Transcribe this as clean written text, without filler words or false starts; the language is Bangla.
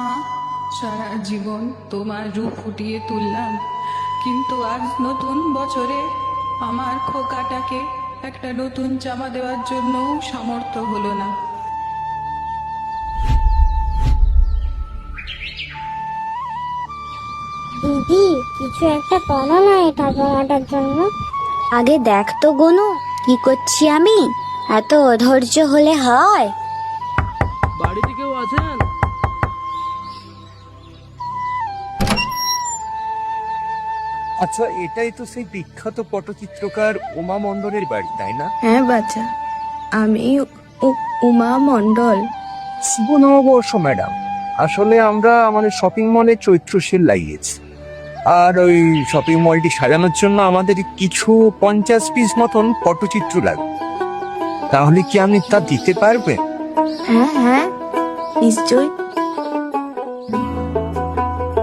মা, সারা জীবন তোমার রূপ ফুটিয়ে তুললাম, কিন্তু আজ নতুন বছরে আমার খোকাটাকে একটা নতুন জামা দেওয়ার জন্য সামর্থ্য হলো না। দিদি, কিছু একটা করো না এটা জামাটার জন্য। আগে দেখ তো গনু, কি করছি আমি? এত অধৈর্য হলে হয়? বাড়িতে কেউ আছেন? আচ্ছা, এটাই তো সেই বিখ্যাত পটচিত্রকার উমা মণ্ডলের বাড়ি, তাই না? হ্যাঁ বাচ্চা, আমি উমা মণ্ডল। শুভ নববর্ষ ম্যাডাম। আসলে আমরা আমাদের শপিং মলে চৈত্র সেল লাগিয়েছি, আর ওই শপিং মলটি সাজানোর জন্য আমাদের কিছু 50 পিস মতন পটচিত্র লাগবে। তাহলে কি আপনি তা দিতে পারবেন? হ্যাঁ হ্যাঁ, নিশ্চয়ই।